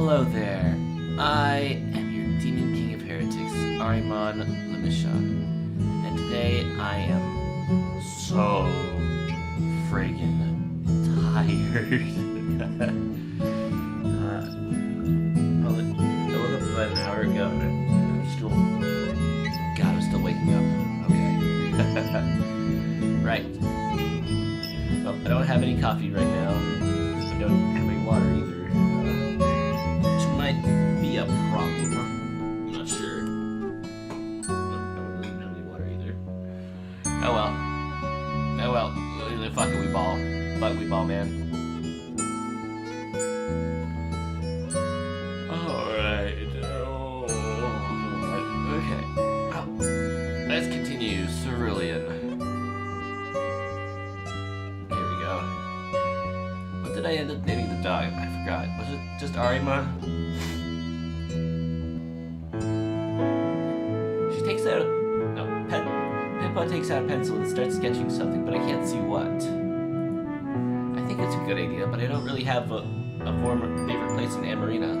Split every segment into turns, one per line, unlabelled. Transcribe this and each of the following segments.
Hello there. I am your demon king of heretics, Ahriman le Méchant. And today I am so friggin' tired. I woke up about an hour ago and I'm still waking up. Okay. Right. Well, I don't have any coffee right now. I don't have any water either. Which might be a problem. I'm not sure. I don't really have any water either. Oh well. Oh well. Fuck it, we ball. Fuck, we ball, man. Alright. Okay. Oh. Let's continue. Cerulean. Did I end up dating the dog? I forgot. Was it just Ahriman? She takes out... No, Pippa takes out a pencil and starts sketching something, but I can't see what. I think it's a good idea, but I don't really have a favorite place in Amarina.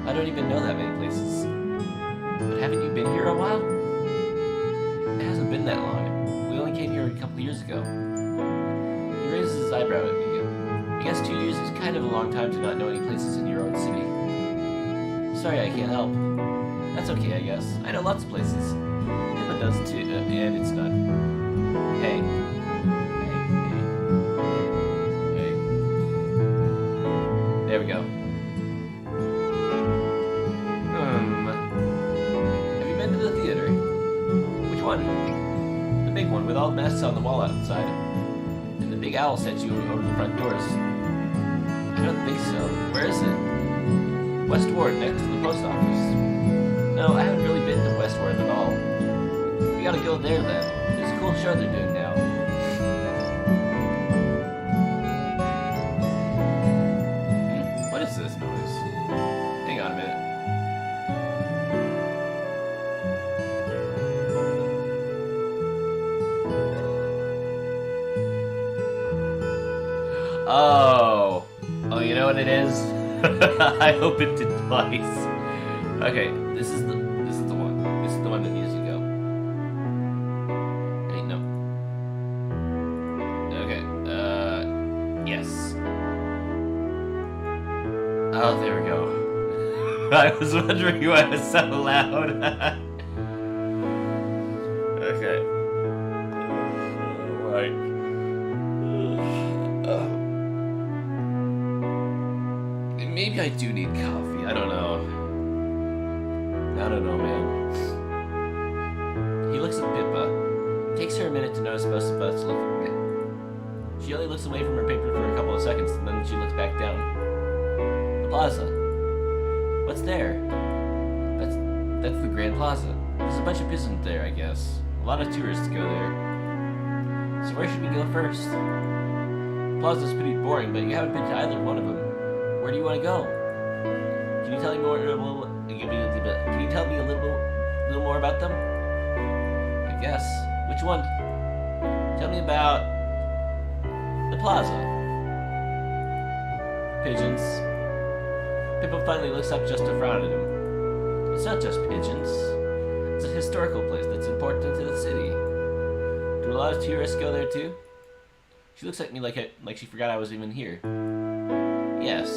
I don't even know that many places. But haven't you been here a while? It hasn't been that long. We only came here a couple years ago. He raises his eyebrow at me. I guess 2 years is kind of a long time to not know any places in your own city. Sorry, I can't help. That's okay, I guess. I know lots of places. Pippa does too, and it's not. Hey. Hey. There we go. Have you been to the theater? Which one? The big one with all the masks on the wall outside. And the big owl sent you over the front doors. I don't think so. Where is it? West Ward, next to the post office. No, I haven't really been to West Ward at all. We gotta go there then. There's a cool show they're doing now. What is this noise? Hang on a minute. Oh, you know what it is? I opened it twice. Okay, this is the one. This is the one that needs to go. Hey, no. Okay, yes. Oh, there we go. I was wondering why it was so loud. Okay. Right. Maybe I do need coffee. I don't know. I don't know, man. He looks at Pippa. It takes her a minute to notice most of us look at me. She only looks away from her paper for a couple of seconds, and then she looks back down. The plaza. What's there? That's the Grand Plaza. There's a bunch of peasants there, I guess. A lot of tourists go there. So where should we go first? The plaza's pretty boring, but you haven't been to either one of them. Where do you want to go? Can you tell me more? Can you tell me a little more about them? I guess. Which one? Tell me about the plaza. Pigeons. Pippa finally looks up just to frown at him. It's not just pigeons. It's a historical place that's important to the city. Do a lot of tourists go there too? She looks at me like she forgot I was even here. Yes.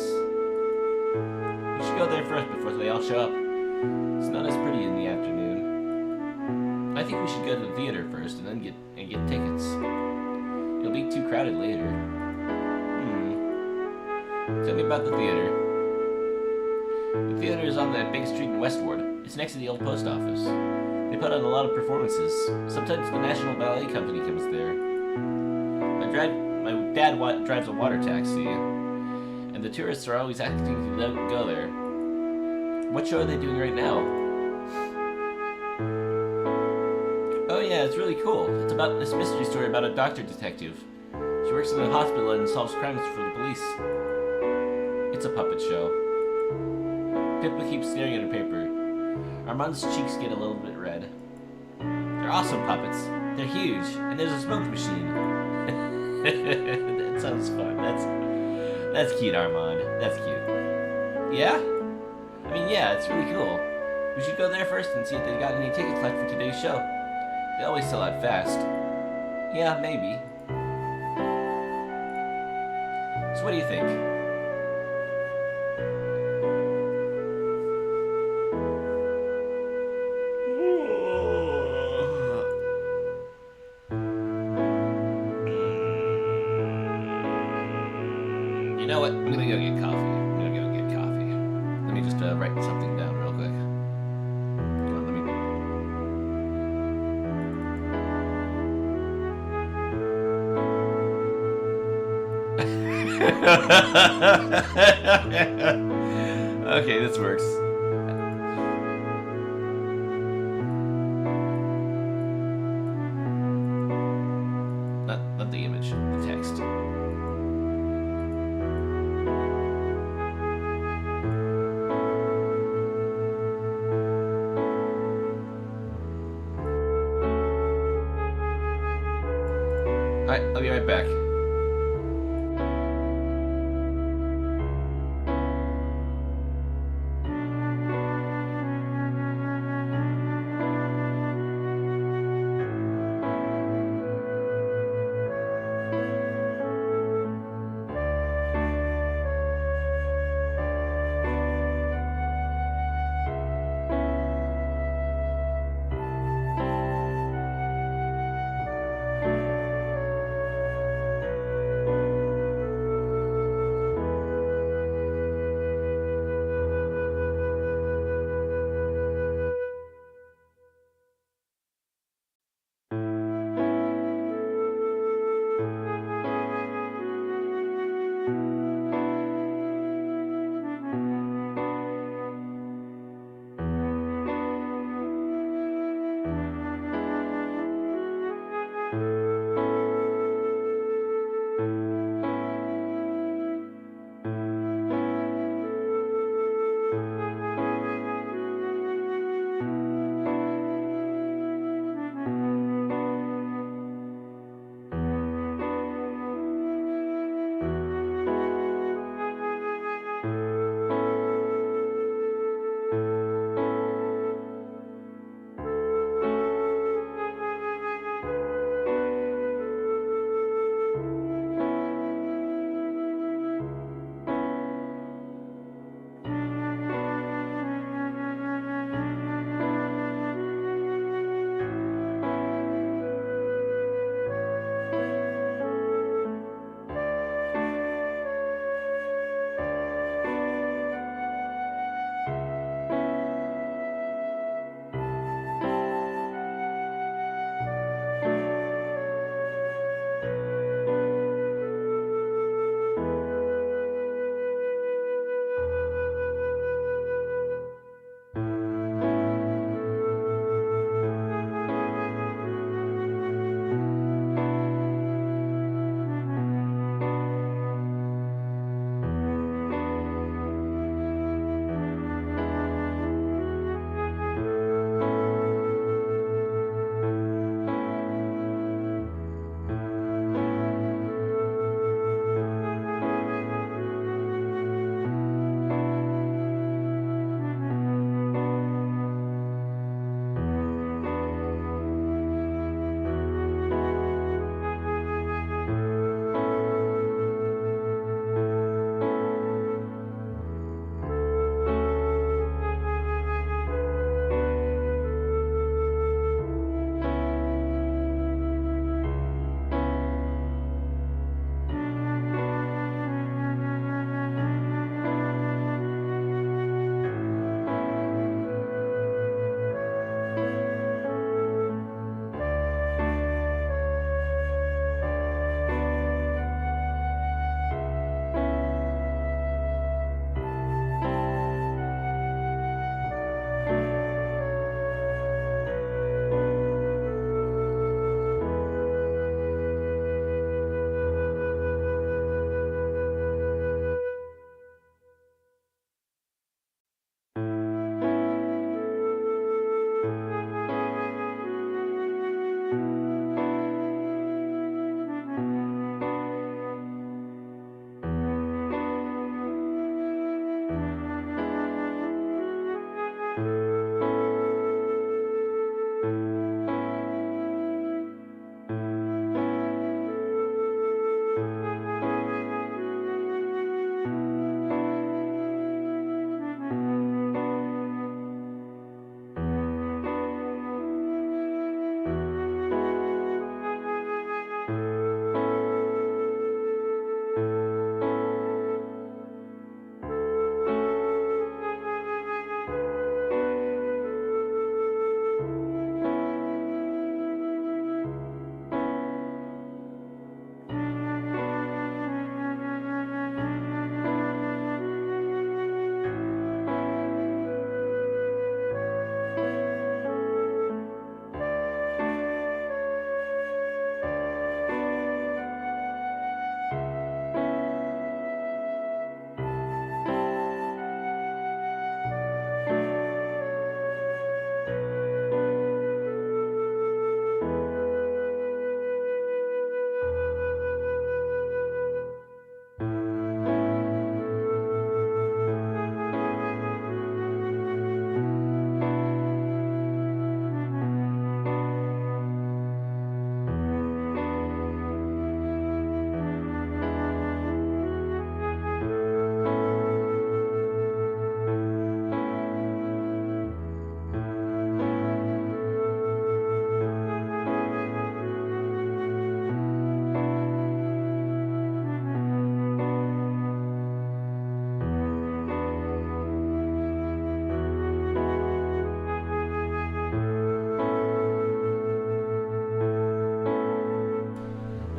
We should go there first before they all show up. It's not as pretty in the afternoon. I think we should go to the theater first and then get tickets. It'll be too crowded later. Tell me about the theater. The theater is on that big street in Westward. It's next to the old post office. They put on a lot of performances. Sometimes the National Ballet Company comes there. My dad drives a water taxi. And the tourists are always asking to go there. What show are they doing right now? Oh yeah, it's really cool. It's about this mystery story about a doctor detective. She works in a hospital and solves crimes for the police. It's a puppet show. Pippa keeps staring at her paper. Armand's cheeks get a little bit red. They're awesome puppets. They're huge, and there's a smoke machine. That sounds fun. That's cute, Armand. That's cute. Yeah? I mean, yeah, it's really cool. We should go there first and see if they've got any tickets left for today's show. They always sell out fast. Yeah, maybe. So what do you think? You know what? I'm gonna go get coffee. Let me just write something down real quick. Come on, Okay, this works. Not the image, the text. Alright, I'll be right back.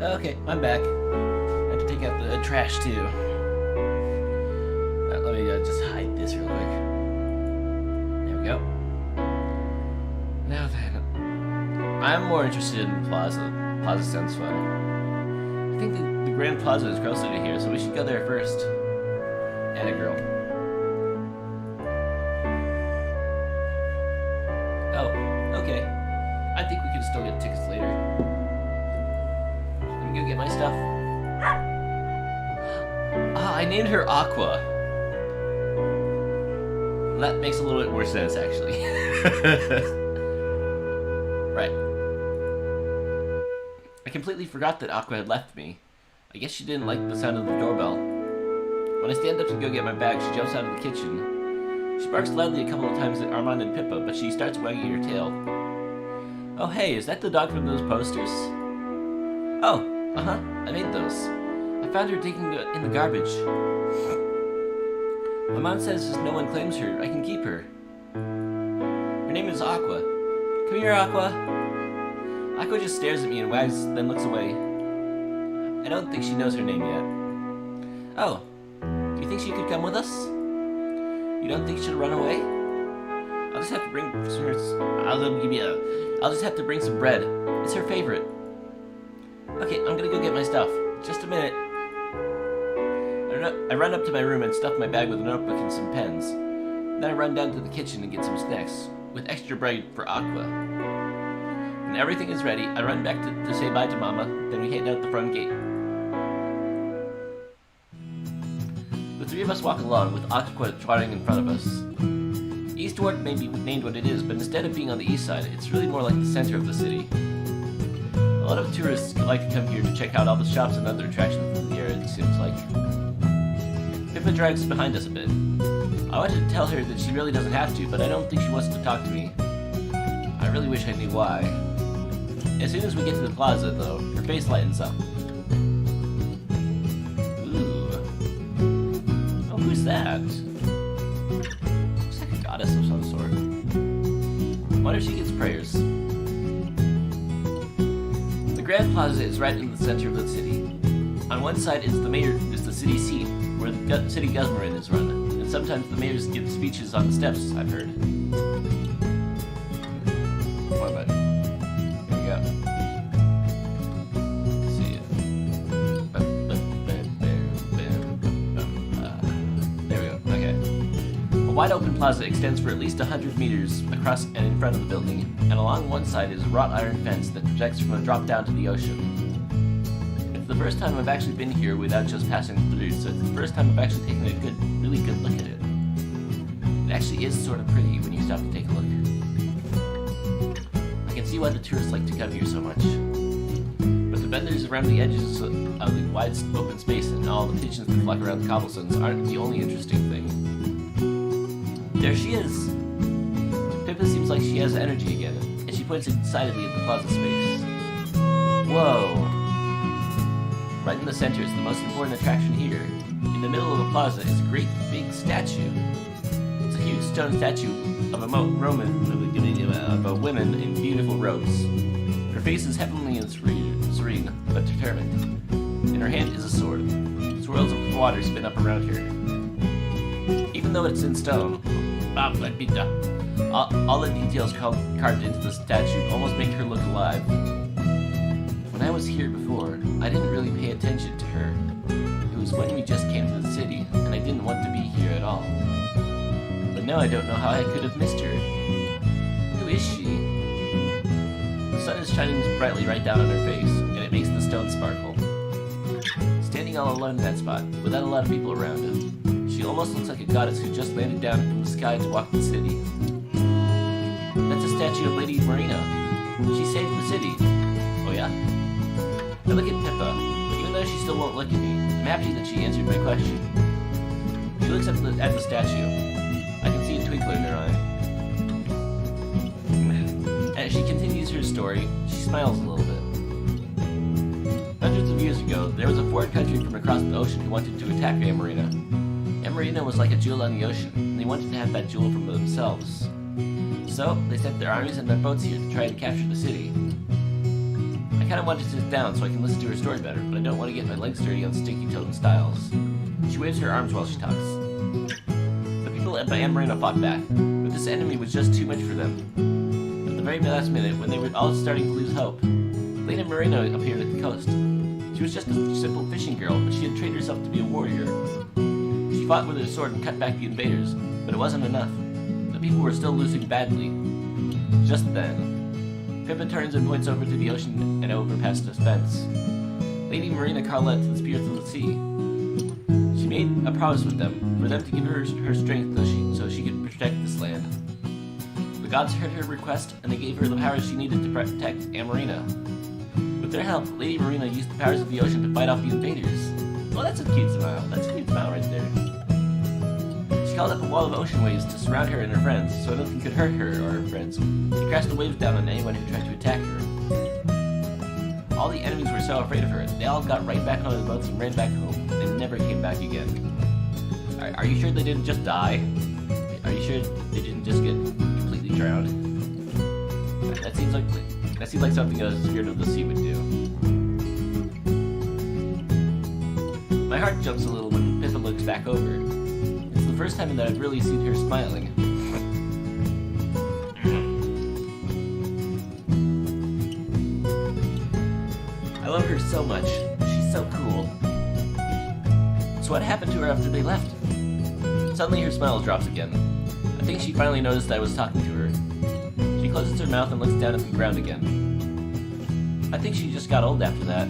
Okay, I'm back. I have to take out the trash too. Let me just hide this real quick. There we go. Now then, I'm more interested in Plaza. Plaza sounds fun. I think the Grand Plaza is closer to here, so we should go there first. And a girl. Oh, okay. I think we can still get tickets later. Let me go get my stuff. Ah, I named her Aqua. That makes a little bit more sense, actually. Right. I completely forgot that Aqua had left me. I guess she didn't like the sound of the doorbell. When I stand up to go get my bag, she jumps out of the kitchen. She barks loudly a couple of times at Armand and Pippa, but she starts wagging her tail. Oh hey, is that the dog from those posters? Oh, uh-huh, I made those. I found her digging in the garbage. My mom says if no one claims her, I can keep her. Her name is Aqua. Come here, Aqua. Aqua just stares at me and wags, then looks away. I don't think she knows her name yet. Oh, do you think she could come with us? You don't think she'll run away? I'll just have to bring I'll just have to bring some bread. It's her favorite. Okay, I'm gonna go get my stuff. Just a minute. I run up to my room and stuff my bag with a notebook and some pens. Then I run down to the kitchen and get some snacks, with extra bread for Aqua. When everything is ready, I run back to say bye to Mama, then we head out the front gate. The three of us walk along, with Aqua trotting in front of us. Eastward may be named what it is, but instead of being on the east side, it's really more like the center of the city. A lot of tourists like to come here to check out all the shops and other attractions in the area, it seems like. Pippa drags behind us a bit. I wanted to tell her that she really doesn't have to, but I don't think she wants to talk to me. I really wish I knew why. As soon as we get to the plaza, though, her face lightens up. Ooh. Oh, who's that? Looks like a goddess of some sort. I wonder if she gets prayers. The Grand Plaza is right in the center of the city. On one side is the city seat, where the city government is run, and sometimes the mayors give speeches on the steps, I've heard. Come on, bud. Here we go. Let's see it. There we go, okay. A wide open plaza extends for at least 100 meters across and in front of the building, and along one side is a wrought iron fence that protects from a drop down to the ocean. The first time I've actually been here without just passing through, so it's the first time I've actually taken a really good look at it. It actually is sort of pretty when you stop to take a look. I can see why the tourists like to come here so much. But the vendors around the edges of the wide open space and all the pigeons that flock around the cobblestones aren't the only interesting thing. There she is! Pippa seems like she has energy again, and she points excitedly at the plaza space. Whoa! Right in the center is the most important attraction here. In the middle of the plaza is a great big statue. It's a huge stone statue of a woman in beautiful robes. Her face is heavenly and serene, but determined. In her hand is a sword. Swirls of water spin up around her. Even though it's in stone, all the details carved into the statue almost make her look alive. When I was here before, I didn't really pay attention to her. It was when we just came to the city, and I didn't want to be here at all. But now I don't know how I could have missed her. Who is she? The sun is shining brightly right down on her face, and it makes the stone sparkle. Standing all alone in that spot, without a lot of people around her, she almost looks like a goddess who just landed down from the sky to walk the city. That's a statue of Lady Marina. She saved the city. Oh yeah? I look at Pippa. Even though she still won't look at me, I'm happy that she answered my question. She looks at the statue. I can see a twinkle in her eye. As she continues her story, she smiles a little bit. Hundreds of years ago, there was a foreign country from across the ocean who wanted to attack Amarina. Amarina was like a jewel on the ocean, and they wanted to have that jewel for themselves. So, they sent their armies and their boats here to try and capture the city. I kinda want to sit down so I can listen to her story better, but I don't want to get my legs dirty on stinky-toed styles. She waves her arms while she talks. The people at Ahriman Marina fought back, but this enemy was just too much for them. At the very last minute, when they were all starting to lose hope, Lady Marina appeared at the coast. She was just a simple fishing girl, but she had trained herself to be a warrior. She fought with her sword and cut back the invaders, but it wasn't enough. The people were still losing badly. Just then, Pippa turns and points over to the ocean and over past a fence. Lady Marina called out to the spirits of the sea. She made a promise with them, for them to give her strength so she could protect this land. The gods heard her request, and they gave her the powers she needed to protect Amarina. With their help, Lady Marina used the powers of the ocean to fight off the invaders. Well, that's a cute smile. That's a cute smile right there. She called up a wall of ocean waves to surround her and her friends, so nothing could hurt her or her friends. She crashed the waves down on anyone who tried to attack her. All the enemies were so afraid of her, they all got right back on the boats and ran back home. They never came back again. Are you sure they didn't just die? Are you sure they didn't just get completely drowned? That seems like something a spirit of the sea would do. My heart jumps a little when Pippa looks back over. It's the first time that I've really seen her smiling. I love her so much. She's so cool. So what happened to her after they left? Suddenly her smile drops again. I think she finally noticed that I was talking to her. She closes her mouth and looks down at the ground again. I think she just got old after that.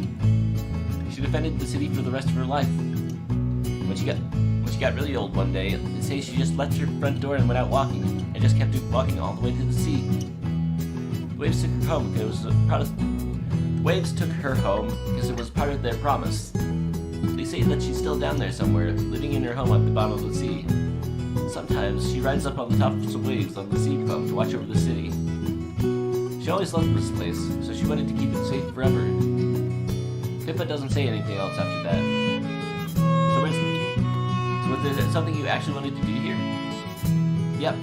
She defended the city for the rest of her life. When she got really old one day, they say she just left her front door and went out walking, and just kept walking all the way to the sea. The waves took her home because it was part of their promise. They say that she's still down there somewhere, living in her home at the bottom of the sea. Sometimes she rides up on the top of some waves on the sea clump to watch over the city. She always loved this place, so she wanted to keep it safe forever. Pippa doesn't say anything else after that. So was there something you actually wanted to do here? Yep.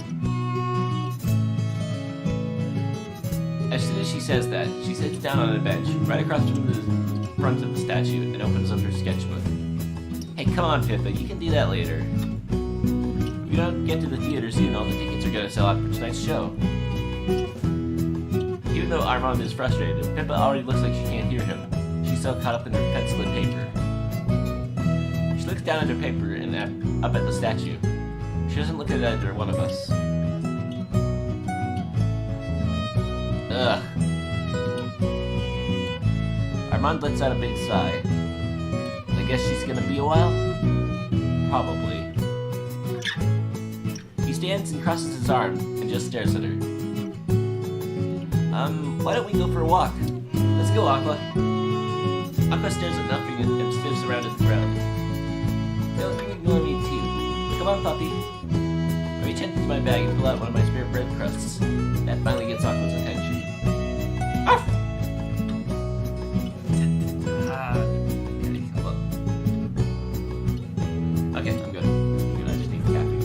As soon as she says that, she sits down on a bench, right across from the front of the statue, and opens up her sketchbook. Hey, come on, Pippa, you can do that later. You don't get to the theater soon, all the tickets are gonna sell out for tonight's show. Even though Ahriman is frustrated, Pippa already looks like she can't hear him. She's so caught up in her pencil and paper. She looks down at her paper and up at the statue. She doesn't look at either one of us. Ugh. Ahriman lets out a big sigh. I guess she's gonna be a while? Probably. He stands and crosses his arm and just stares at her. Why don't we go for a walk? Let's go, Aqua. Aqua stares at nothing and sniffs around at the ground. They'll ignore me too. Come on, puppy. I reach into my bag and pull out one of my spare bread crusts. That finally gets Aqua's attention. Arf! Okay, I'm good. I just need caffeine.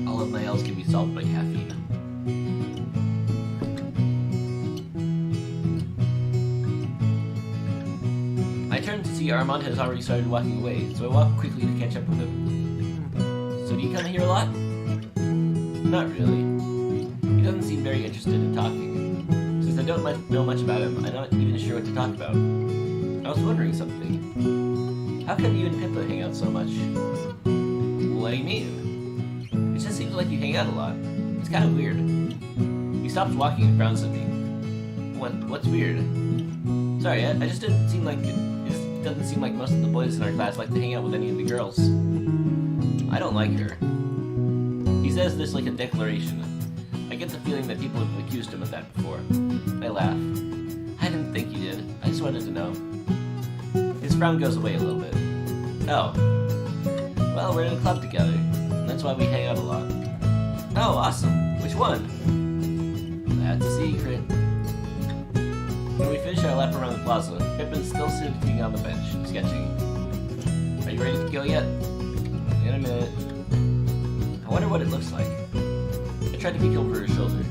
All of my L's can be solved by caffeine. I turn to see Ahriman has already started walking away, so I walk quickly to catch up with him. So do you come here a lot? Not really. He doesn't seem very interested in talking. Since I don't know much about him, I'm not even sure what to talk about. I was wondering something. How come you and Pippa hang out so much? What do you mean? It just seems like you hang out a lot. It's kind of weird. He stops walking and frowns at me. What's weird? Sorry, it just doesn't seem like most of the boys in our class like to hang out with any of the girls. I don't like her. He says this like a declaration. I get the feeling that people have accused him of that before. I laugh. I didn't think you did. I just wanted to know. His frown goes away a little bit. Oh. Well, we're in a club together. And that's why we hang out a lot. Oh, awesome. Which one? That's a secret. When we finish our lap around the plaza, Pippa's still sitting on the bench, sketching. Are you ready to go yet? In a minute. I wonder what it looks like. I tried to peek over her shoulder.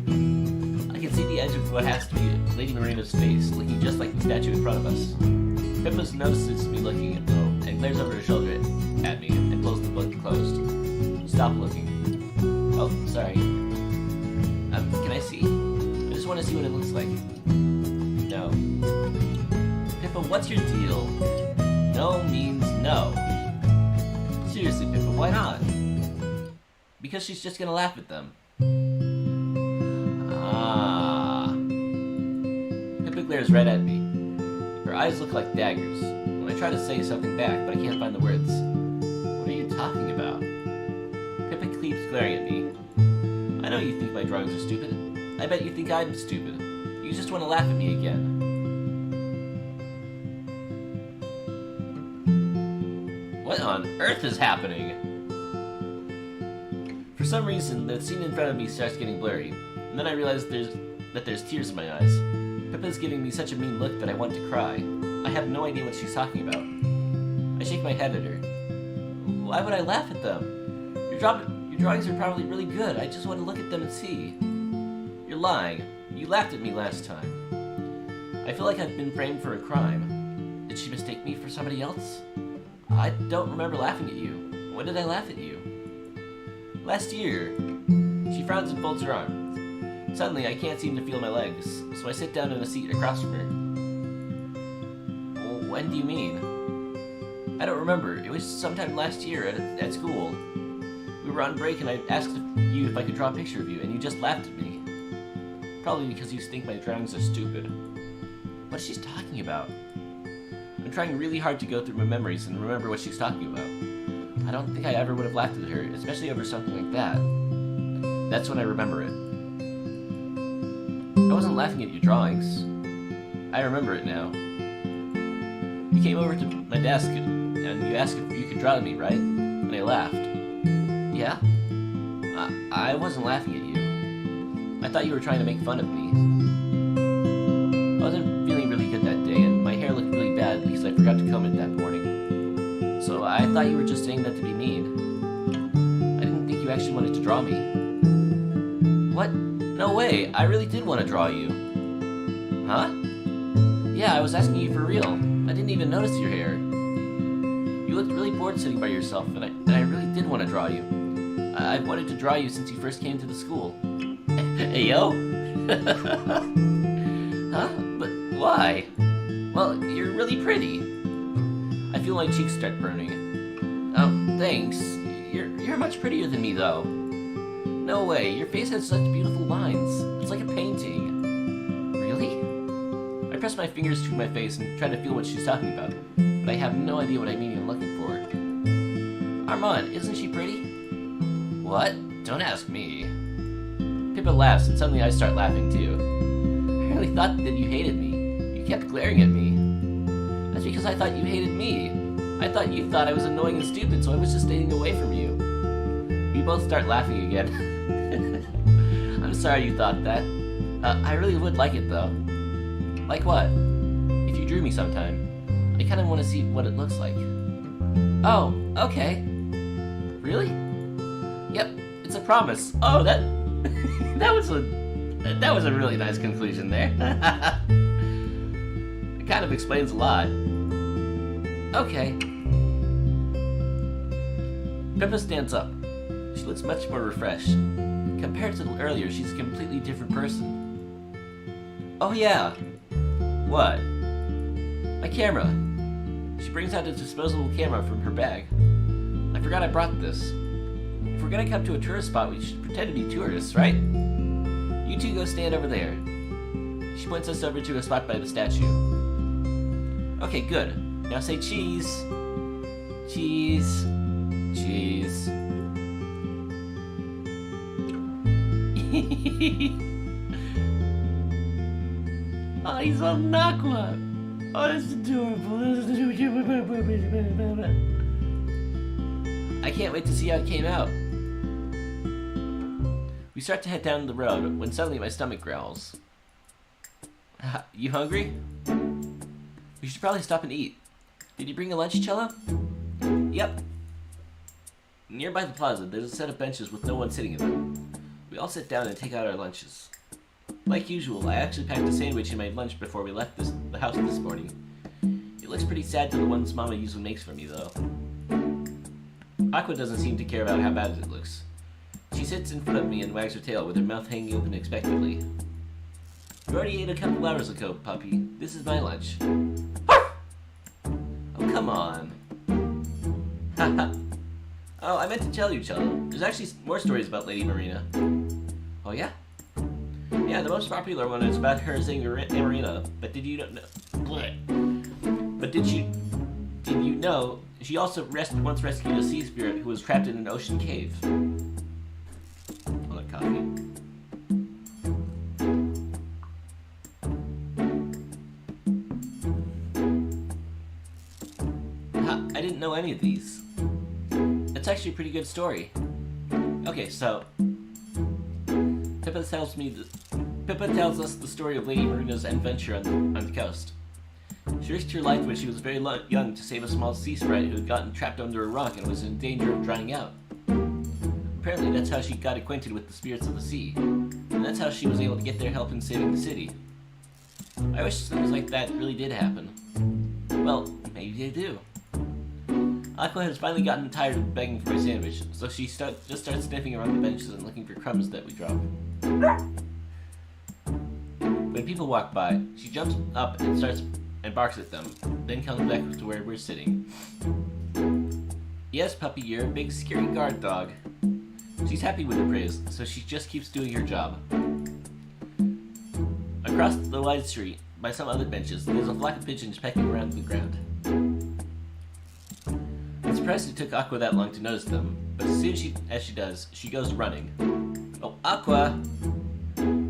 see the edge of what has to be Lady Marina's face, looking just like the statue in front of us. Pippa notices me looking at them and glares over her shoulder at me and pulls the book closed. Stop looking. Oh, sorry. Can I see? I just want to see what it looks like. No. Pippa, what's your deal? No means no. Seriously, Pippa, why not? Because she's just gonna laugh at them. Ah. Pippa glares right at me. Her eyes look like daggers. When I try to say something back, but I can't find the words. What are you talking about? Pippa keeps glaring at me. I know you think my drawings are stupid. I bet you think I'm stupid. You just want to laugh at me again. What on earth is happening? For some reason, the scene in front of me starts getting blurry, and then I realize that there's tears in my eyes. Pippa's giving me such a mean look that I want to cry. I have no idea what she's talking about. I shake my head at her. Why would I laugh at them? Your drawings are probably really good. I just want to look at them and see. You're lying. You laughed at me last time. I feel like I've been framed for a crime. Did she mistake me for somebody else? I don't remember laughing at you. When did I laugh at you? Last year. She frowns and folds her arms. Suddenly, I can't seem to feel my legs, so I sit down in a seat across from her. Well, when do you mean? I don't remember. It was sometime last year at school. We were on break and I asked you if I could draw a picture of you, and you just laughed at me. Probably because you think my drawings are stupid. What she's talking about? I'm trying really hard to go through my memories and remember what she's talking about. I don't think I ever would have laughed at her, especially over something like that. That's when I remember it. I wasn't laughing at your drawings. I remember it now. You came over to my desk and you asked if you could draw me, right? And I laughed. Yeah? I wasn't laughing at you. I thought you were trying to make fun of me. I wasn't feeling really good that day, and my hair looked really bad because I forgot to comb it that morning. So I thought you were just saying that to be mean. I didn't think you actually wanted to draw me. What? No way, I really did want to draw you. Huh? Yeah, I was asking you for real. I didn't even notice your hair. You looked really bored sitting by yourself, and I really did want to draw you. I've wanted to draw you since you first came to the school. Hey, yo? Huh? But why? Well, you're really pretty. I feel my cheeks start burning. Oh, thanks. You're much prettier than me, though. No way, your face has such beautiful lines. It's like a painting. Really? I press my fingers to my face and try to feel what she's talking about, but I have no idea what I mean I'm looking for. Armand, isn't she pretty? What? Don't ask me. Pippa laughs, and suddenly I start laughing too. I really thought that you hated me. You kept glaring at me. That's because I thought you hated me. I thought you thought I was annoying and stupid, so I was just staying away from you. We both start laughing again. I'm sorry you thought that. I really would like it, though. Like what? If you drew me sometime. I kind of want to see what it looks like. Oh, okay. Really? Yep, it's a promise. Oh, that was a really nice conclusion there. It kind of explains a lot. Okay. Pippa stands up. She looks much more refreshed. Compared to earlier, she's a completely different person. Oh yeah. What? My camera. She brings out a disposable camera from her bag. I forgot I brought this. If we're gonna come to a tourist spot, we should pretend to be tourists, right? You two go stand over there. She points us over to a spot by the statue. Okay, good. Now say cheese. Cheese. Cheese. Oh, he's on Nakwa. Oh, that's adorable. I can't wait to see how it came out. We start to head down the road when suddenly my stomach growls. You hungry? We should probably stop and eat. Did you bring a lunch, Cello? Yep. Nearby the plaza, there's a set of benches with no one sitting in them. We all sit down and take out our lunches. Like usual, I actually packed a sandwich in my lunch before we left the house this morning. It looks pretty sad to the ones Mama usually makes for me, though. Aqua doesn't seem to care about how bad it looks. She sits in front of me and wags her tail with her mouth hanging open expectantly. You already ate a couple hours ago, puppy. This is my lunch. Oh, come on. Haha. Oh, I meant to tell you, Cello. There's actually more stories about Lady Marina. Oh, yeah? Yeah, the most popular one is about her saying Marina, but did you know? But did you know she also once rescued a sea spirit who was trapped in an ocean cave? Hold on, coffee. I didn't know any of these. It's actually a pretty good story. Okay, so Pippa tells us the story of Lady Marina's adventure on the coast. She risked her life when she was very young to save a small sea sprite who had gotten trapped under a rock and was in danger of drowning out. Apparently that's how she got acquainted with the spirits of the sea, and that's how she was able to get their help in saving the city. I wish things like that really did happen. Well, maybe they do. Aqua has finally gotten tired of begging for a sandwich, so she just starts sniffing around the benches and looking for crumbs that we drop. When people walk by, she jumps up and barks at them, then comes back to where we're sitting. Yes, puppy, you're a big scary guard dog. She's happy with the praise, so she just keeps doing her job. Across the wide street, by some other benches, there's a flock of pigeons pecking around the ground. I'm surprised it took Aqua that long to notice them, but as soon as she does, she goes running. Oh, Aqua!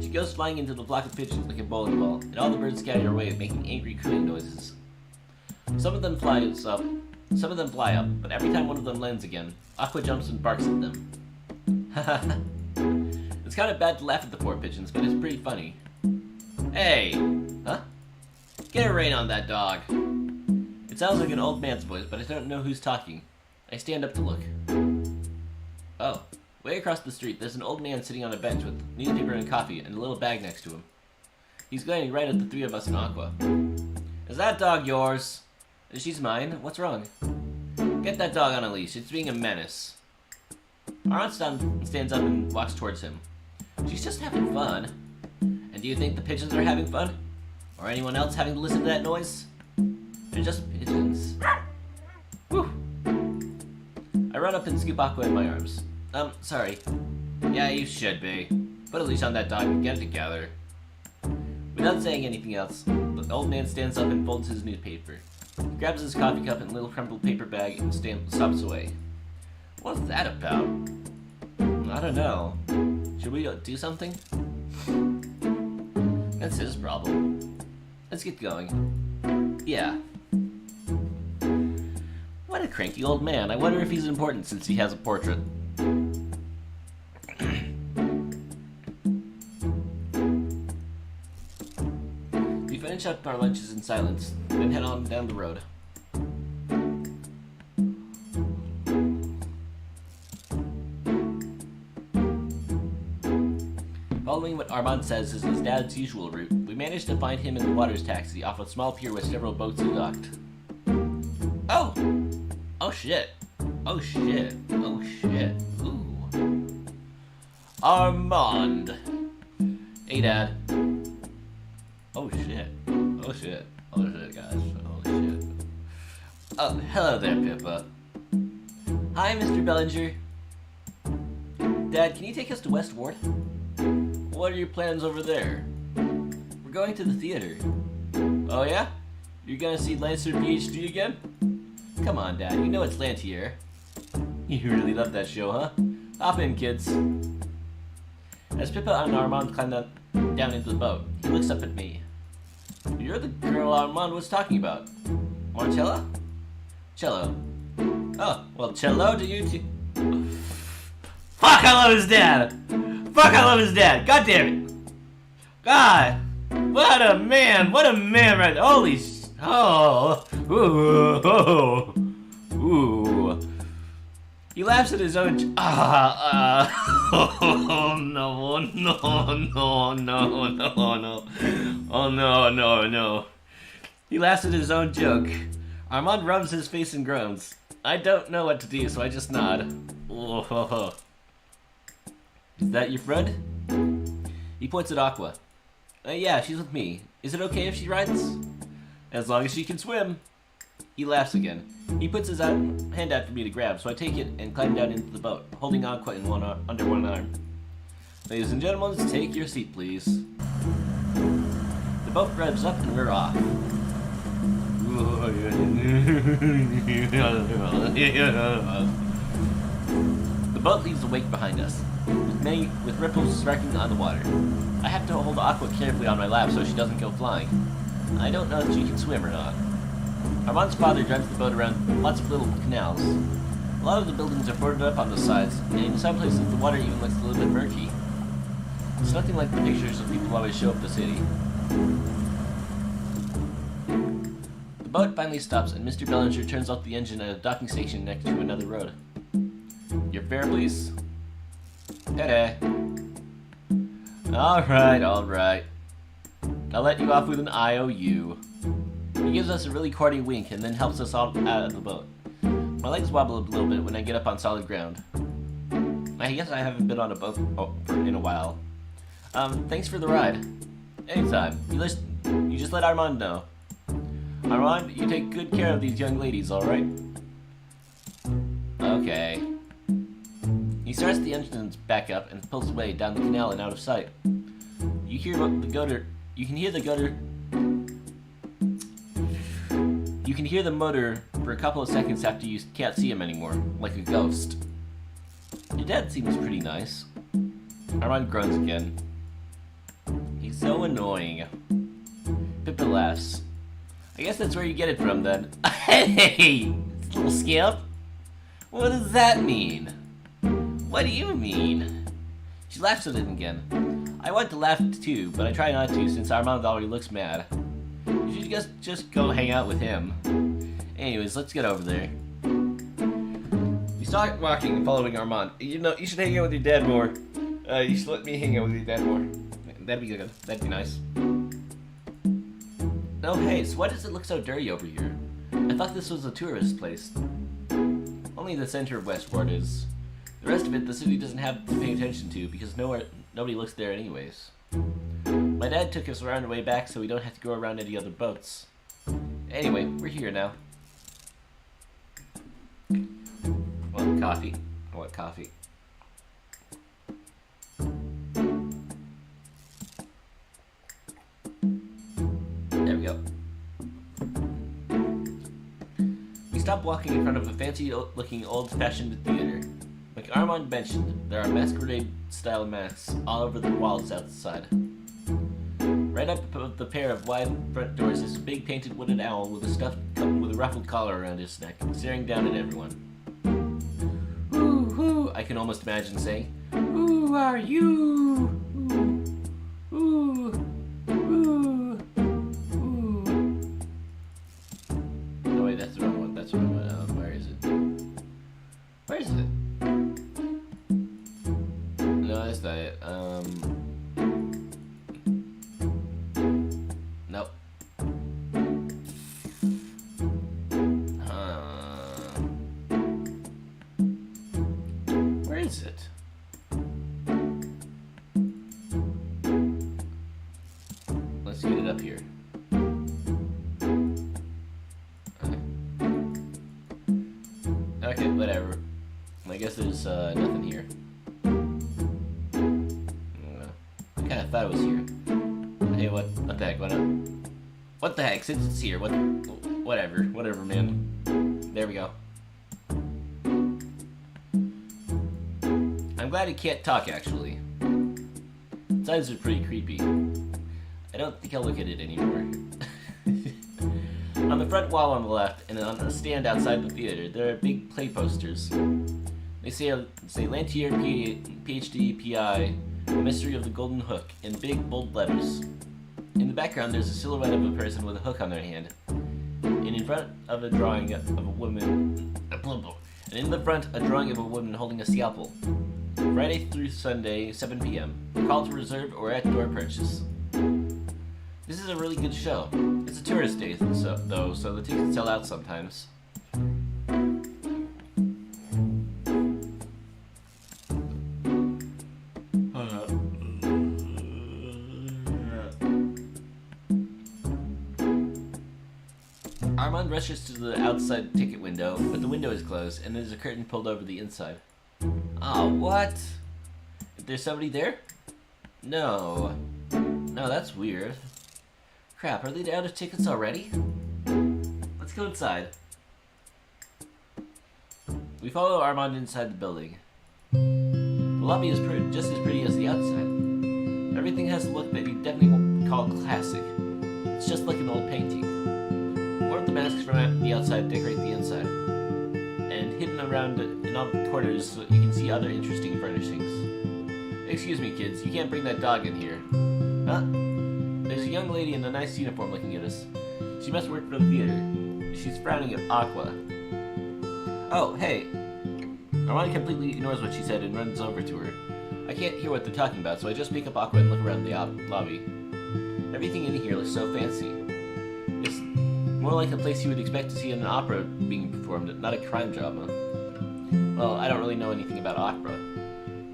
She goes flying into the flock of pigeons like a bowling ball, and all the birds scatter away, making angry cooing noises. Some of them fly up, but every time one of them lands again, Aqua jumps and barks at them. Haha. It's kind of bad to laugh at the poor pigeons, but it's pretty funny. Hey! Huh? Get a rein on that dog! It sounds like an old man's voice, but I don't know who's talking. I stand up to look. Oh, way across the street, there's an old man sitting on a bench with newspaper and coffee and a little bag next to him. He's glaring right at the three of us in Aqua. Is that dog yours? She's mine. What's wrong? Get that dog on a leash. It's being a menace. Our aunt stands up and walks towards him. She's just having fun. And do you think the pigeons are having fun? Or anyone else having to listen to that noise? They're just pigeons. Whew. I run up and scoop Aqua in my arms. Sorry. Yeah, you should be. Put a leash on that dog and get it together. Without saying anything else, the old man stands up and folds his newspaper. He grabs his coffee cup and little crumpled paper bag and stops away. What's that about? I don't know. Should we do something? That's his problem. Let's get going. Yeah. What a cranky old man. I wonder if he's important since he has a portrait. We finish up our lunches in silence, then head on down the road. Following what Armand says is his dad's usual route, we managed to find him in the water's taxi off a small pier where several boats had docked. Oh! Oh shit. Oh shit. Oh shit. Ooh. Armand! Hey, Dad. Oh shit. Oh shit. Oh shit, guys. Oh shit. Oh, hello there, Pippa. Hi, Mr. Bellinger. Dad, can you take us to West Ward? What are your plans over there? We're going to the theater. Oh yeah? You're gonna see Lancer PhD again? Come on, Dad, you know it's Lantier. You really love that show, huh? Hop in, kids. As Pippa and Armand climb down into the boat, he looks up at me. You're the girl Armand was talking about. Marcella? Cello. Oh, well, Cello to you too. Fuck, I love his dad! Fuck, I love his dad! God damn it! God! What a man! What a man, right? Holy sh... Oh! Ooh! Oh! Ooh! He laughs at his own. Oh no, no, no, no, no, no. Oh no, no, no. He laughs at his own joke. Armand rubs his face and groans. I don't know what to do, so I just nod. Oh, ho, ho. Is that your friend? He points at Aqua. Yeah, she's with me. Is it okay if she rides? As long as she can swim. He laughs again. He puts his hand out for me to grab, so I take it and climb down into the boat, holding Aqua in under one arm. Ladies and gentlemen, take your seat, please. The boat revs up and we're off. The boat leaves a wake behind us, with ripples striking on the water. I have to hold Aqua carefully on my lap so she doesn't go flying. I don't know if she can swim or not. Armand's father drives the boat around lots of little canals. A lot of the buildings are boarded up on the sides, and in some places the water even looks a little bit murky. It's nothing like the pictures that people always show of the city. The boat finally stops, and Mr. Bellinger turns off the engine at a docking station next to another road. Your fare, please. Hey. Alright, alright. I'll let you off with an IOU. He gives us a really corny wink and then helps us all out of the boat. My legs wobble a little bit when I get up on solid ground. I guess I haven't been on a boat in a while. Thanks for the ride. Anytime. You just let Armand know. Armand, you take good care of these young ladies, alright? Okay. He starts the engines back up and pulls away down the canal and out of sight. You can hear the motor for a couple of seconds after you can't see him anymore, like a ghost. Your dad seems pretty nice. Armand groans again. He's so annoying. Pippa laughs. I guess that's where you get it from, then. Hey, little scamp. What does that mean? What do you mean? She laughs at it again. I want to laugh too, but I try not to since Armand already looks mad. You should just go hang out with him. Anyways, let's get over there. We start walking and following Armand. You know, you should hang out with your dad more. You should let me hang out with your dad more. That'd be good. That'd be nice. Oh hey, so why does it look so dirty over here? I thought this was a tourist place. Only the center of Westport is. The rest of it, the city doesn't have to pay attention to because nobody looks there anyways. My dad took us around the way back so we don't have to go around any other boats. Anyway, we're here now. Want coffee? I want coffee. There we go. We stop walking in front of a fancy-looking old-fashioned theater. Like Armand mentioned, there are masquerade-style masks all over the walls outside. Right up above the pair of wide front doors is a big painted wooden owl with a ruffled collar around his neck, staring down at everyone. Ooh, who? I can almost imagine saying, "Who are you? Ooh, ooh, ooh, ooh." No wait, that's the wrong one. That's the wrong one. Where is it? Where is it? No, that's not it. Nope. Where is it? Let's get it up here. Okay, whatever. I guess there's nothing here. I kind of thought it was here. Hey, what the heck? What the heck? Since it's here, whatever, man. There we go. I'm glad he can't talk, actually. His eyes are pretty creepy. I don't think I'll look at it anymore. On the front wall on the left, and on a stand outside the theater, there are big play posters. They say Lantier, PhD, PI, The Mystery of the Golden Hook, in big, bold letters. In the background, there's a silhouette of a person with a hook on their hand. And in front of a drawing of a woman, and in the front, a drawing of a woman holding a scalpel. Friday through Sunday, 7 p.m. Call to reserve or at-door purchase. This is a really good show. It's a tourist day, though, so the tickets sell out sometimes. Armand rushes to the outside ticket window, but the window is closed, and there's a curtain pulled over the inside. Ah, what? There's somebody there? No. No, that's weird. Crap, are they out of tickets already? Let's go inside. We follow Armand inside the building. The lobby is just as pretty as the outside. Everything has a look that you definitely won't call classic. It's just like an old painting. More of the masks from the outside decorate the inside. And hidden around in all the corners so you can see other interesting furnishings. Excuse me, kids, you can't bring that dog in here. Huh? There's a young lady in a nice uniform looking at us. She must work for the theater. She's frowning at Aqua. Oh, hey. Armand completely ignores what she said and runs over to her. I can't hear what they're talking about, so I just pick up Aqua and look around the lobby. Everything in here looks so fancy. It's more like a place you would expect to see in an opera being performed, not a crime drama. Well, I don't really know anything about opera.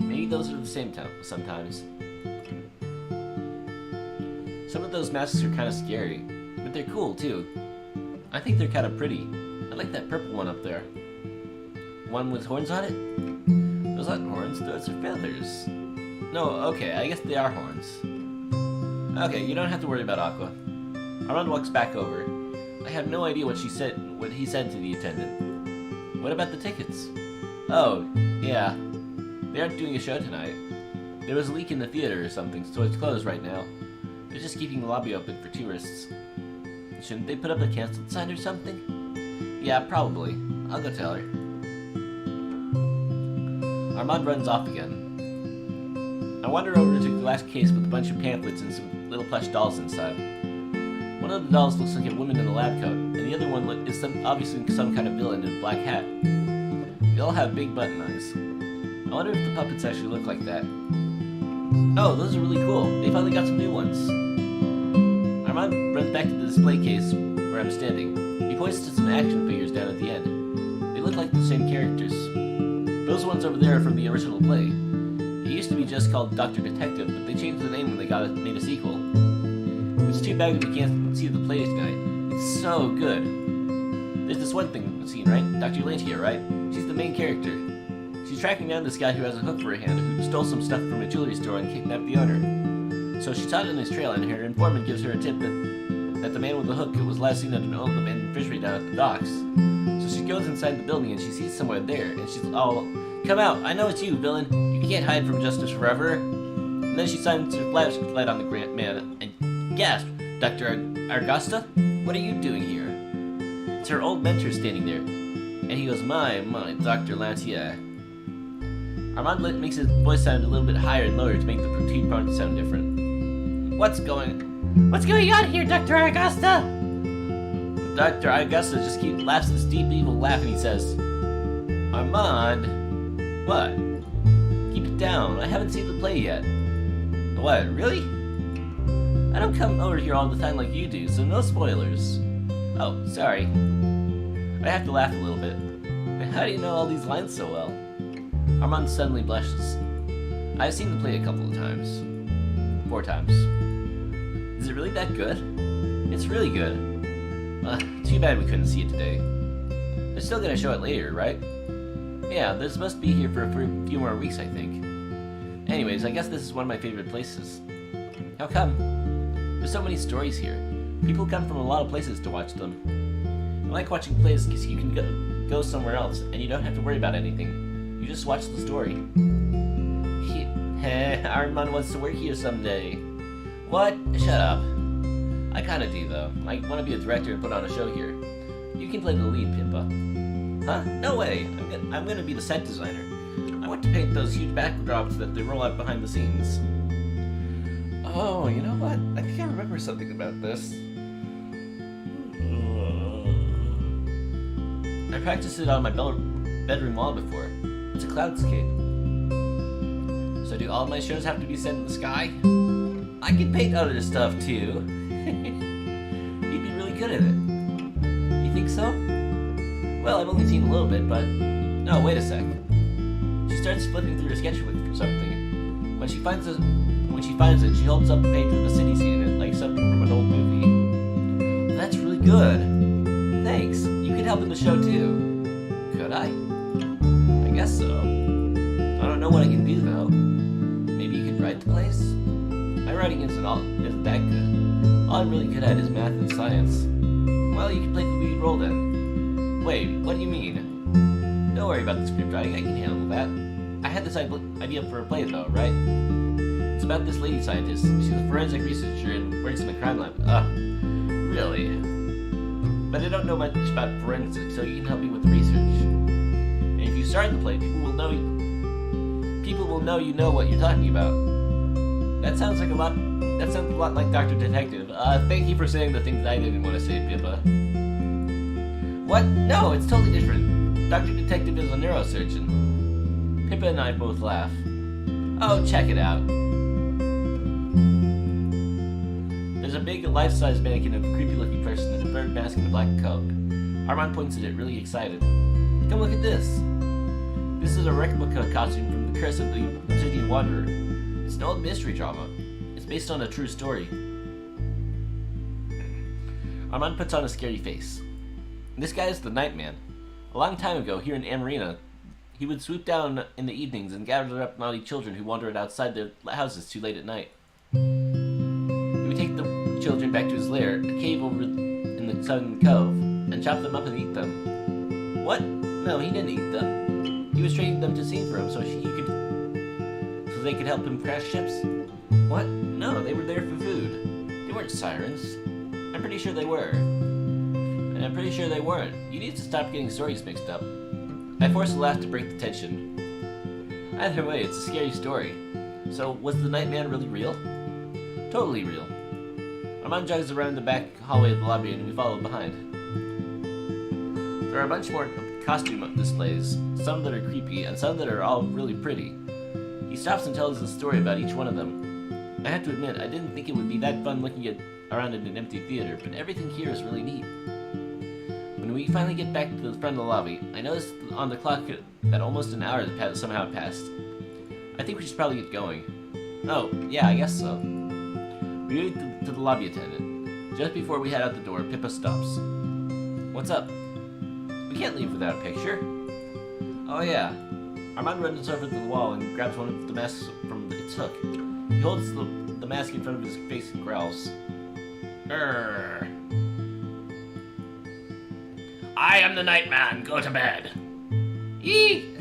Maybe those are the same sometimes. Some of those masks are kind of scary, but they're cool too. I think they're kind of pretty. I like that purple one up there. One with horns on it? Those aren't horns, those are feathers. No, okay, I guess they are horns. Okay, you don't have to worry about Aqua. Armand walks back over. I have no idea what he said to the attendant. What about the tickets? Oh, yeah. They aren't doing a show tonight. There was a leak in the theater or something, so it's closed right now. They're just keeping the lobby open for tourists. Shouldn't they put up a canceled sign or something? Yeah, probably. I'll go tell her. Armand runs off again. I wander over to the glass case with a bunch of pamphlets and some little plush dolls inside. One of the dolls looks like a woman in a lab coat, and the other one is obviously some kind of villain in a black hat. They all have big button eyes. I wonder if the puppets actually look like that. Oh, those are really cool. They finally got some new ones. Armand runs back to the display case where I'm standing. He points to some action figures down at the end. They look like the same characters. Those ones over there are from the original play. It used to be just called Dr. Detective, but they changed the name when they made a sequel. It's too bad we can't see the play tonight. It's so good. There's this one scene, right? Dr. Lantier, right? She's the main character. She's tracking down this guy who has a hook for a hand, who stole some stuff from a jewelry store and kidnapped the owner. So she's hot on his trail, and her informant gives her a tip that the man with the hook was last seen at an old abandoned fishery down at the docks. So she goes inside the building and she sees someone there, and she's all, "Come out! I know it's you, villain! You can't hide from justice forever!" And then she shines her flashlight on the man and gasps, "Dr. Argasta? What are you doing here?" It's her old mentor standing there, and he goes, my, Dr. Lantier. Armand makes his voice sound a little bit higher and lower to make the protein part sound different. What's going on here, Dr. Augusta? Dr. Augusta just laughs this deep, evil laugh, and he says, Armand, what? Keep it down. I haven't seen the play yet. What, really? I don't come over here all the time like you do, so no spoilers. Oh, sorry. I have to laugh a little bit. How do you know all these lines so well? Armand suddenly blushes. I've seen the play a couple of times. 4 times. Is it really that good? It's really good. Too bad we couldn't see it today. They're still gonna show it later, right? Yeah, they're supposed to be here for a few more weeks, I think. Anyways, I guess this is one of my favorite places. How come? There's so many stories here. People come from a lot of places to watch them. I like watching plays because you can go somewhere else and you don't have to worry about anything. You just watch the story. Ahriman wants to work here someday. What? Shut up. I kinda do though. I want to be a director and put on a show here. You can play the lead, Pimpa. Huh? No way. I'm gonna be the set designer. I want to paint those huge backdrops that they roll out behind the scenes. Oh, you know what? I think I remember something about this. I practiced it on my bedroom wall before. It's a cloudscape. So do all my shows have to be set in the sky? I can paint other stuff too. You'd be really good at it. You think so? Well, I've only seen a little bit, but... No, wait a sec. She starts flipping through her sketchbook for something. When she finds it, she holds up a page with a city scene in it, like something from an old movie. Well, that's really good. Thanks. You could help in the show too. Could I? I guess so. I don't know what I can do though. Maybe you could write the place? My writing isn't that good. All I'm really good at is math and science. Well, you can play the lead role then. Wait, what do you mean? Don't worry about the script writing, I can handle that. I had this idea for a play though, right? It's about this lady scientist. She's a forensic researcher and works in a crime lab. Really? But I don't know much about forensics, so you can help me with the research. And if you start the play, people will know you know what you're talking about. That sounds a lot like Dr. Detective. Thank you for saying the things I didn't want to say, Pippa. What? No, it's totally different. Dr. Detective is a neurosurgeon. Pippa and I both laugh. Oh, check it out. There's a big life-size mannequin of a creepy-looking person in a bird mask and a black coat. Armand points at it, really excited. Come look at this. This is a replica costume from The Curse of the Obsidian Wanderer. It's an old mystery drama. It's based on a true story. Armand puts on a scary face. This guy is the Nightman. A long time ago, here in Amarina, he would swoop down in the evenings and gather up naughty children who wandered outside their houses too late at night. He would take the children back to his lair, a cave over in the Southern Cove, and chop them up and eat them. What? No, he didn't eat them. He was training them to sing for him so they could help him crash ships. What? No, they were there for food. They weren't sirens. I'm pretty sure they were. And I'm pretty sure they weren't. You need to stop getting stories mixed up. I forced a laugh to break the tension. Either way, it's a scary story. So, was the Nightman really real? Totally real. Armand jogs around the back hallway of the lobby and we follow behind. There are a bunch more costume displays, some that are creepy and some that are all really pretty. He stops and tells a story about each one of them. I have to admit, I didn't think it would be that fun looking around in an empty theater, but everything here is really neat. When we finally get back to the front of the lobby, I noticed on the clock that almost an hour somehow passed. I think we should probably get going. Oh, yeah, I guess so. We moved to the lobby attendant. Just before we head out the door, Pippa stops. What's up? We can't leave without a picture. Oh yeah. Armand runs over to the wall and grabs one of the masks from its hook. He holds the mask in front of his face and growls. Urgh. I am the Nightman. Go to bed. Eee!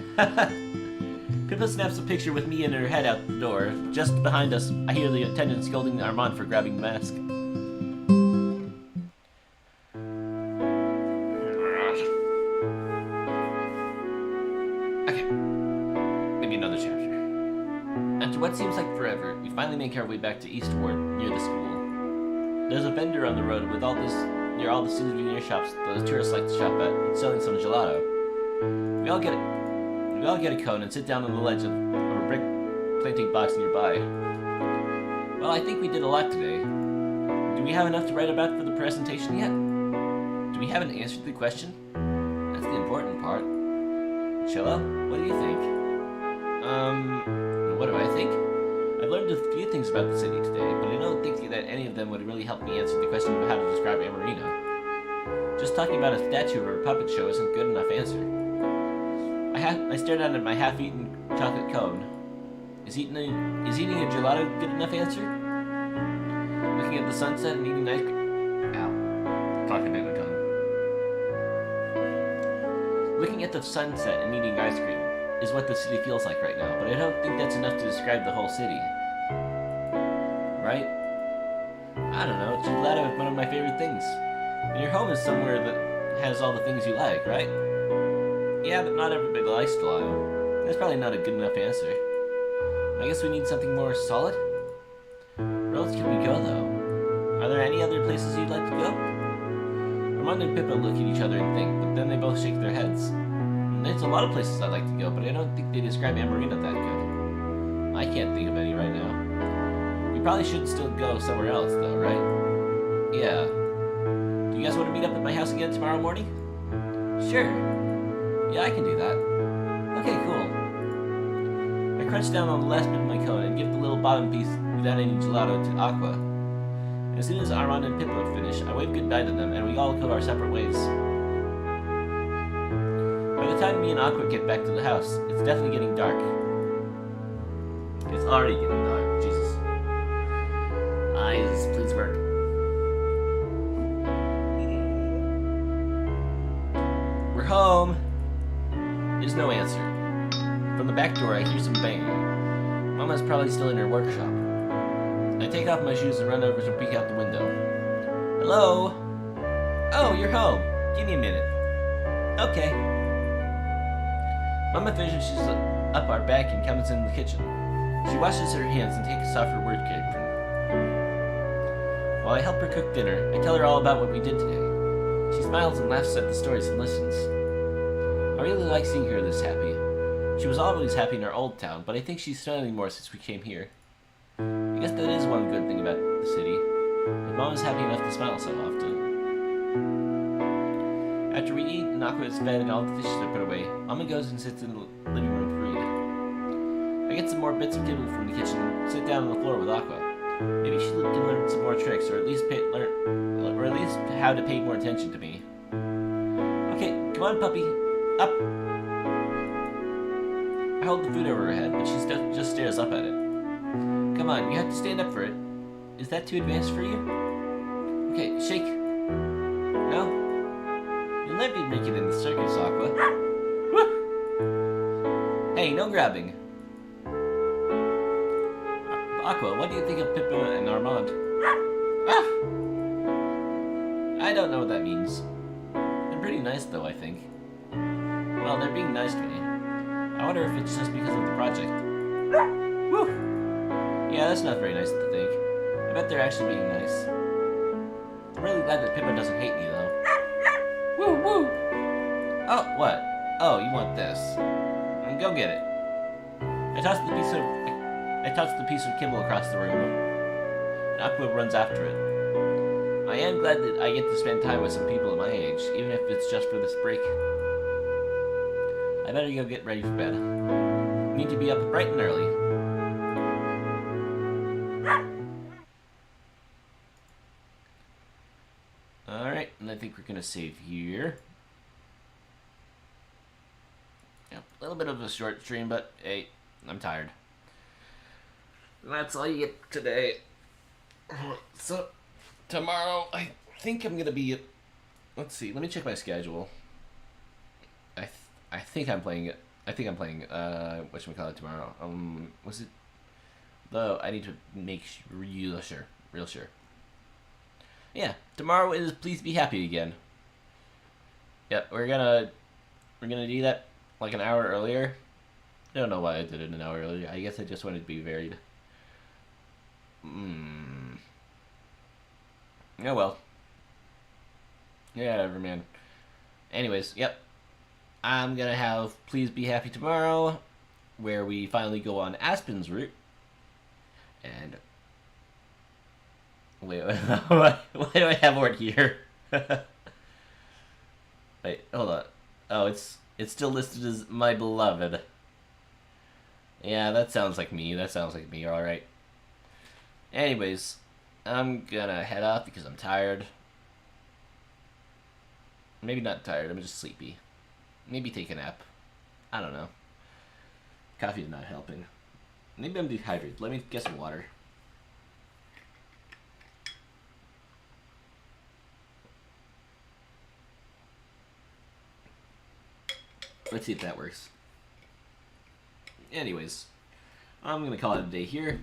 Pippa snaps a picture with me and her head out the door. Just behind us, I hear the attendant scolding Armand for grabbing the mask. Okay. Maybe another chapter. After what seems like forever, we finally make our way back to Eastward, near the school. There's a vendor on the road with near all the souvenir shops the tourists like to shop at, selling some gelato. We all get a cone and sit down on the ledge of a brick planting box nearby. Well, I think we did a lot today. Do we have enough to write about for the presentation yet? Do we have an answer to the question? That's the important part. Cello, what do you think? What do I think? I've learned a few things about the city today, but I don't think that any of them would really help me answer the question of how to describe Amarina. Just talking about a statue or a puppet show isn't good enough answer. I stared down at my half-eaten chocolate cone. Is eating a gelato a good enough answer? Looking at the sunset and eating ice cream. Ow. Talking about my tongue. Looking at the sunset and eating ice cream is what the city feels like right now, but I don't think that's enough to describe the whole city. Right? I don't know, gelato is one of my favorite things. And your home is somewhere that has all the things you like, right? Yeah, but not everybody likes gelato. That's probably not a good enough answer. I guess we need something more solid? Where else can we go, though? Are there any other places you'd like to go? Armand and Pippa look at each other and think, but then they both shake their heads. There's a lot of places I'd like to go, but I don't think they describe Amarina that good. I can't think of any right now. We probably should still go somewhere else, though, right? Yeah. Do you guys want to meet up at my house again tomorrow morning? Sure. Yeah, I can do that. Okay, cool. I crunch down on the last bit of my cone and give the little bottom piece without any gelato to Aqua. As soon as Armand and Pippa finish, I wave goodbye to them and we all go our separate ways. By the time me and Aqua get back to the house, it's definitely getting dark. It's already getting dark, Jesus. Eyes, please work. We're home. There's no answer. From the back door, I hear some banging. Mama's probably still in her workshop. I take off my shoes and run over to peek out the window. Hello? Oh, you're home. Give me a minute. Okay. Mama finishes up our back and comes in the kitchen. She washes her hands and takes off her work apron. While I help her cook dinner, I tell her all about what we did today. She smiles and laughs at the stories and listens. I really like seeing her this happy. She was always happy in our old town, but I think she's smiling more since we came here. I guess that is one good thing about the city. My mom is happy enough to smile so often. After we eat and Aqua is fed and all the dishes are put away, Mama goes and sits in the living room to read. I get some more bits of kibble from the kitchen and sit down on the floor with Aqua. Maybe she can learn some more tricks, or at least learn how to pay more attention to me. Okay, come on, puppy, up. I hold the food over her head, but she just stares up at it. Come on, you have to stand up for it. Is that too advanced for you? Okay, shake. No? You'll never make it in the circus, Aqua. Woo! Hey, no grabbing. Aqua, what do you think of Pippa and Armand? Ah! I don't know what that means. They're pretty nice, though, I think. Well, they're being nice to me. I wonder if it's just because of the project. Woo! Yeah, that's not very nice to think. I bet they're actually being nice. I'm really glad that Pippa doesn't hate me, though. Woo, woo! Oh, what? Oh, you want this. Go get it. I toss the piece of kibble across the room, and Aqua runs after it. I am glad that I get to spend time with some people at my age, even if it's just for this break. I better go get ready for bed. Need to be up bright and early. Alright, and I think we're gonna save here. Yep, a little bit of a short stream, but hey, I'm tired. And that's all you get today. So, tomorrow, I think I'm gonna be... Let's see, let me check my schedule. I think I'm playing whatchamacallit tomorrow. Was it? Though, I need to make real sure. Yeah, tomorrow is Please Be Happy again. Yeah, we're gonna do that like an hour earlier. I don't know why I did it an hour earlier. I guess I just wanted to be varied. Oh well. Yeah, whatever, man. Anyways, yep. I'm gonna have Please Be Happy tomorrow, where we finally go on Aspen's route. And wait, why do I have word here? Wait, hold on. Oh, it's still listed as My Beloved. Yeah, that sounds like me. Alright. Anyways, I'm gonna head off because I'm tired. Maybe not tired, I'm just sleepy. Maybe take a nap. I don't know. Coffee's not helping. Maybe I'm dehydrated. Let me get some water. Let's see if that works. Anyways, I'm gonna call it a day here.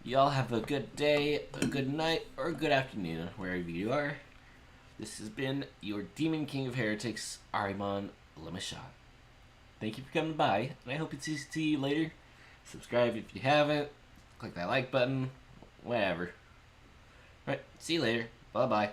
Y'all have a good day, a good night, or a good afternoon, wherever you are. This has been your Demon King of Heretics, Ahriman le Méchant. Thank you for coming by, and I hope to see you later. Subscribe if you haven't. Click that like button. Whatever. Alright, see you later. Bye-bye.